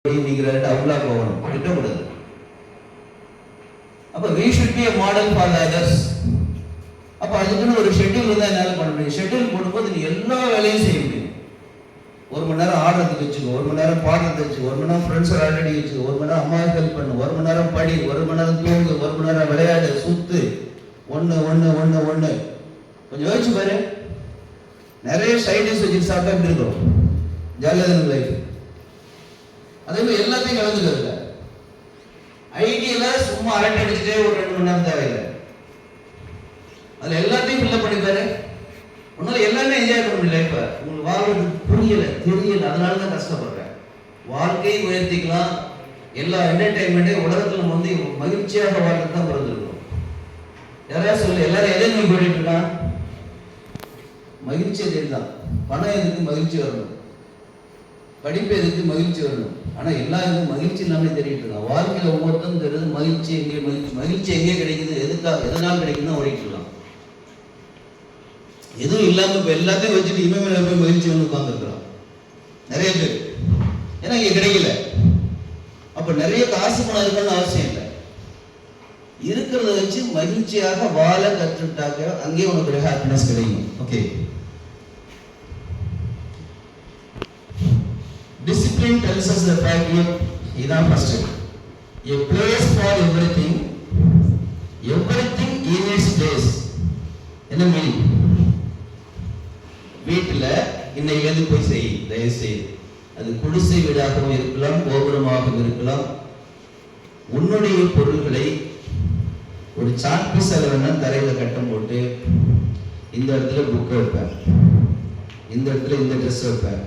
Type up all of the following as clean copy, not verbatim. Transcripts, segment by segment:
அவங்களா போகணும், திட்டக்கூடாது. அப்ப we should be a model for others. அப்ப அதுக்குன்னு ஒரு ஷெட்யூல் இருந்தா என்னால பண்ண முடியும். ஷெட்யூல் போடும்போது நீ எல்லா வேலையும் செய்ய முடியும். 1 மணி நேரம் ஆடுறதுக்கு வச்சுக்கோ, 1 மணி நேரம் பாடுறதுக்கு வச்சுக்கோ, 1 மணி நேரம் ஃப்ரெண்ட்ஸ் ஆல்ரெடி வச்சுக்கோ, 1 மணி நேரம் அம்மாவுக்கு ஹெல்ப் பண்ணு, 1 மணி நேரம் படி, 1 மணி நேரம் தூங்கு, 1 மணி நேரம் விளையாடு, சுத்து. ஒன்று கொஞ்சம் யோசிச்சு பாரு. நிறைய சைடிஸ் வச்சு சாப்பிட்டா எப்படி இருக்கும்? ஜாலியாக தான் லைஃப். அதே மாதிரி எல்லாத்தையும் கலந்துக்கிறது. ஐடியில சும்மா அரட்டை அடிச்சுட்டே ஒரு 2 மணி நேரம் தேவையில்லை. அதுல எல்லாத்தையும் ஃபில்லப் பண்ணிப்பாரு. உன்னால எல்லாமே என்ஜாய் பண்ண முடியல. இப்ப உங்களுக்கு வாழ்றது புரியல, தெரியல, அதனால தான் கஷ்டப்படுறேன். வாழ்க்கையை உயர்த்திக்கலாம். எல்லா என்டர்டைன்மெண்ட்டையும் உலகத்துல நம்ம வந்து மகிழ்ச்சியாக வாழ்றது தான் பிறந்திருக்கோம். யாரையா சொல்லு, எல்லாரும் எதை நோக்கி போயிட்டு இருக்கான்? மகிழ்ச்சி எதுதான். பணம் எதுக்கு? மகிழ்ச்சி வரணும். படிப்பு எதுக்கு? மகிழ்ச்சி வரணும். ஆனா எல்லா இதுவும் மகிழ்ச்சி இல்லாமல் தெரியிட்டு இருக்கான். வாழ்க்கையில ஒவ்வொருத்தரும் தெரியுது மகிழ்ச்சி எங்கே, மகிழ்ச்சி எங்கே கிடைக்குது, எதனால கிடைக்குதுன்னு ஓடிட்டு இருக்கான். எதுவும் இல்லாம இப்ப எல்லாத்தையும் வச்சுட்டு இனிமேல போய் மகிழ்ச்சி வந்து உட்கார்ந்துருக்கிறான் நிறைய பேர். ஏன்னா இங்க கிடைக்கல. அப்ப நிறைய காசு பணம் இருக்கணும்னு அவசியம் இல்லை. இருக்கிறத வச்சு மகிழ்ச்சியாக வாழ கற்றுட்டாக்க அங்கே உனக்கு ஒரு ஹாப்பினஸ் கிடைக்கும். Okay, discipline tells us the fact இதான் first. a place for everything in its place. என்ன மீனிங்? வீட்டில் இன்னையிலிருந்து போய் செய், தயவு செய்து. அது குடிசை வீடாகவும் இருக்கலாம், கோபுரமாகவும் இருக்கலாம். உன்னுடைய பொருள்களை ஒரு சாட் பீஸ் வேணா தரையில கட்டம் போட்டு இந்த இடத்துல புக் வைப்பேன், இந்த இடத்துல இந்த ட்ரெஸ் வைப்பேன்,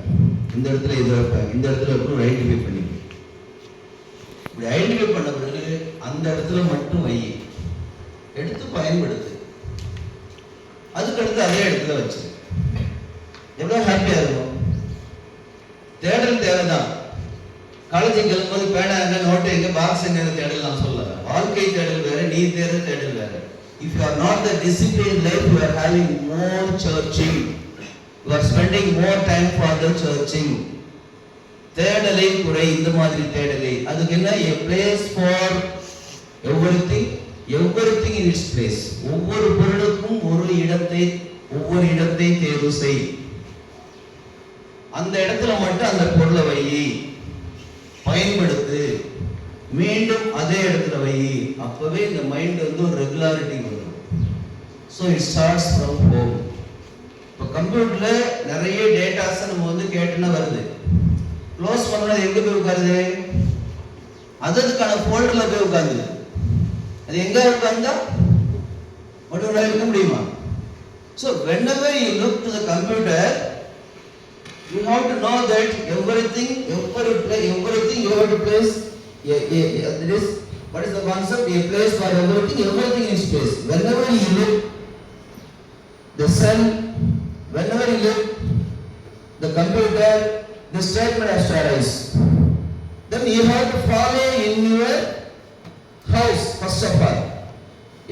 இந்த இடத்துல இது வைப்பேன், இந்த இடத்துல வைப்பேன், ஐடென்டிஃபை பண்ணி இப்படி ஐடென்டிஃபை பண்ண பிறகு அந்த இடத்துல மட்டும் வை, எடுத்து பயன்படுத்து. அதுக்கடுத்து அதே இடத்துல வச்சு எவ்வளவு ஹாப்பியா இருக்கும். தேடல் தேவைதான். காலேஜுக்கு கிளம்பும்போது பேனா எங்க, நோட்டு எங்க, பாக்ஸ் எங்க தேடல் நான் சொல்ல. வாழ்க்கை தேடல் வேற, நீ தேடல் வேற. If you are not the disciplined life, you are having more searching. You are spending more time for the searching. தேடலை குறை, இந்த மாதிரி தேடலை. அதுக்கு என்ன? a place for everything in its place. ஒவ்வொரு பொருளுக்கும் ஒவ்வொரு இடத்தை தேர்வு செய். அந்த இடத்துல மட்டும் அந்த பொருளை வை, பயன்படுத்து, மீண்டும் அதே இடத்துல வை. அப்பவே இந்த மைண்ட் வந்து ஒரு ரெகுலாரிட்டி வரும். So it starts from home. இப்போ கம்ப்யூட்டர்ல நிறைய டேட்டாஸ் நம்ம வந்து கேட்டுன்னா வருது. க்ளோஸ் பண்ணா எங்க போய் உட்காருது? அதுக்கான ஃபோல்டர்ல போய் உட்காருது. அது எங்க உட்கார்ந்தா மட்டும் இருக்க முடியுமா? So whenever you look to the computer, you have to know that everything you have to place. That is, what is the concept? A place for everything in space. Whenever you look the sun, whenever you look the computer, the statement has to arise. Then you have to follow in your house first of all.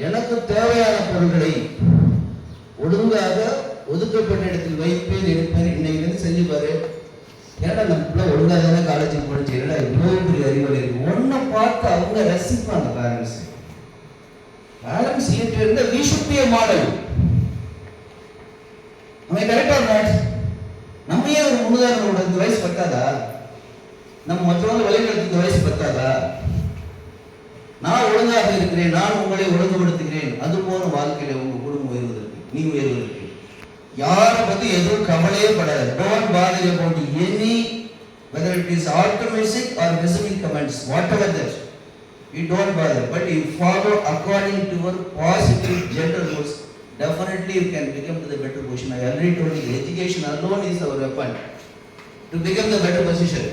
எனக்கு தேவையான பொருட்களை ஒழுங்காக ஒதுக்கப்பட்ட இடத்தில் வைப்பேன், எடுப்பேன். இன்னைக்கு செஞ்சு பாரு. ஏன்னா நம்ம ஒழுங்காக தானே காலேஜுக்கு படிச்சு, ஏன்னா இவ்வளோ பெரிய அறிவாளி இருக்கு. ஒன்றை பார்த்து அவங்க ரசிப்பாங்க. பேரண்ட்ஸ் இருந்தால் we should be a model. நம்ம கரெக்டா நாட் நம்ம ஏன் ஒரு முன்னுதாரணம்? இந்த வயசு பத்தாதா? நம்ம மற்றவங்க வழிநடத்துக்கு வயசு பத்தாதா? நான் ஒழுங்காக இருக்கிறேன், நான் உங்களை ஒழுங்குபடுத்துகிறேன். அது போல வாழ்க்கையில உங்க குடும்பம் உயர்வதற்கு, நீ உயர்வதற்கு யாரை பத்தி எதுவும் கவலையே படாது. Don't bother about any, whether it is optimistic or pessimistic comments, whatever that, you don't bother. But you follow according to your positive general rules, definitely you can become to the better position. I already told you, education alone is our weapon to become the better position.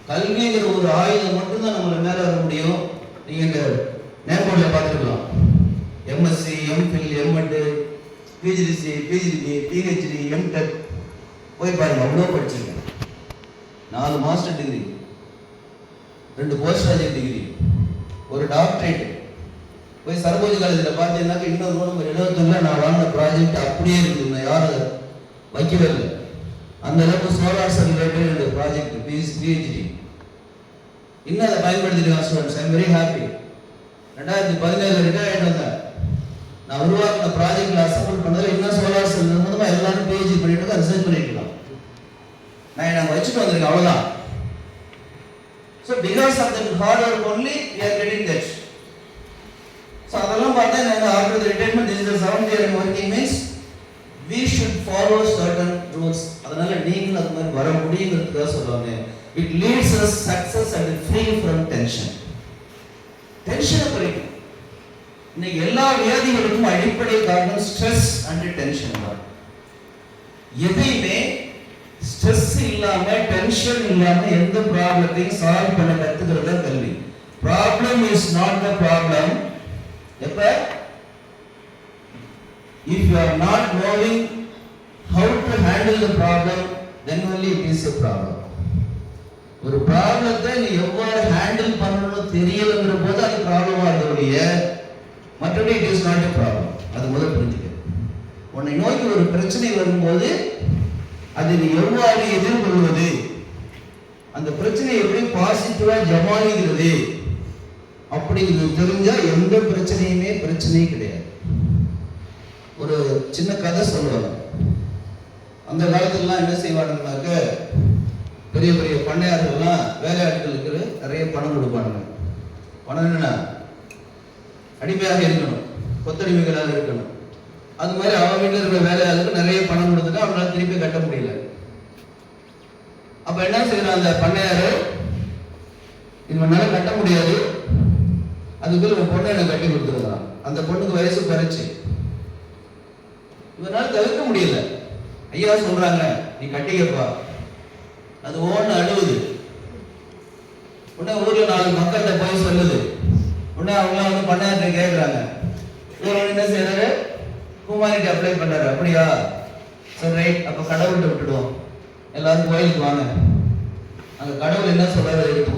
கல்விங்கிற ஒரு ஆயுதம் மட்டும்தான் நம்மள மேல வர முடியும். நீங்க நேர்கோட்டில் பார்த்துக்கலாம். MSc, MPhil, MEd, PGDC, PGDP, PhD, MTech போய் பாருங்க. அவ்வளோ படிச்சிருக்கேன். 4 master degree, 2 post graduate degree, ஒரு டாக்டரேட். போய் சரபோஜி காலேஜில் பார்த்தீங்கன்னாக்க இன்னொரு நம்பர் 71 நான் வாங்கின ப்ராஜெக்ட் அப்படியே இருக்குது. யாரும் வைக்கவே இல்லை. அந்த அளவுக்கு solar cell related project, PhD. இன்னும் அதை பயன்படுத்திருக்காங்க students. I am very happy. 2017 retire ஆகிட்டு வந்தேன். நான் உருவாக்கின ப்ராஜெக்ட்ல அசம்பிள் பண்ணதில் இன்னும் சோலார் செல் மூலமா எல்லாரும் பிஹெச்டி பண்ணிட்டு இருக்கோம், ரிசர்ச் பண்ணிட்டு இருக்கோம். நான் நாங்கள் வச்சுட்டு வந்திருக்கேன், அவ்வளோதான். So because of that hard work only we are getting that. So அதெல்லாம் பார்த்தா நாங்கள் after the retirement this is the 7th year working means we should follow certain rules. அதனால நீங்களும் அது மாதிரி வர முடியுங்கிறதுக்காக சொல்லுவாங்க. It leads us success and free from tension. டென்ஷனை குறைக்கும். இன்னைக்கு எல்லா வியாதிகளுக்கும் அடிப்படை காரணம் ஸ்ட்ரெஸ் அண்ட் டென்ஷன் தான். எதையுமே ஸ்ட்ரெஸ் இல்லாம டென்ஷன் இல்லாம எந்த ப்ராப்ளத்தையும் சால்வ் பண்ண கத்துக்கிறது தான் கல்வி. Problem is not the problem. எப்ப if you are not knowing how to handle the problem, then only it is a problem. ஒரு ப்ராப்ளத்தை நீ எவ்வாறு ஹேண்டில் பண்ணணும்னு தெரியலங்கிற போது அது ப்ராப்ளமா இருக்கக்கூடிய, மற்றபடி it is not a problem. அது முதல் புரிஞ்சுக்க. உன்னை நோக்கி ஒரு பிரச்சனை வரும்போது அதை நீ எவ்வாறு எதிர்கொள்வது, அந்த பிரச்சனையை எப்படி பாசிட்டிவா ஜமாளிக்கிறது அப்படிங்கிறது தெரிஞ்சா எந்த பிரச்சனையுமே பிரச்சனையே கிடையாது. ஒரு சின்ன கதை சொல்லுவாங்க. அந்த காலத்துலலாம் என்ன செய்வாங்கன்னாக்க, பெரிய பெரிய பண்ணையார்கள்லாம் வேலையாட்களுக்கு நிறைய பணம் கொடுப்பாங்க. பணம் என்னன்னா அடிமையாக இருக்கணும், கொத்தடிமைகளாக இருக்கணும். அது மாதிரி அவன் வீட்டில் இருக்கிற வேலையாளுக்கு நிறைய பணம் கொடுத்துட்டு அவங்களால திருப்பி கட்ட முடியல. அப்ப என்ன செய்யறான் அந்த பண்ணையாரு, இவனால கட்ட முடியாது, அதுக்குள்ள ஒரு பொண்ணை எனக்கு கட்டி கொடுத்துருக்கான். அந்த பொண்ணுக்கு வயசு குறைச்சு, இவனால தவிர்க்க முடியல. ஐயா சொல்றாங்க, நீ கட்டிக்கப்பா. அது ஓன்னு அழுவுது. உடனே ஊர்ல 4 மக்கள்கிட்ட போய் சொல்லுது. உடனே அவங்களாம் வந்து பண்ணாட்ட கேட்குறாங்க. இவர் என்ன செய்யறாரு, குமாரிட்டு அப்ளை பண்றாரு. அப்படியா, சரி ரைட், அப்ப கடவுள்கிட்ட விட்டுடுவோம், எல்லாரும் கோயிலுக்கு வாங்க. அங்க கடவுள் என்ன சொல்றாரு எடுத்து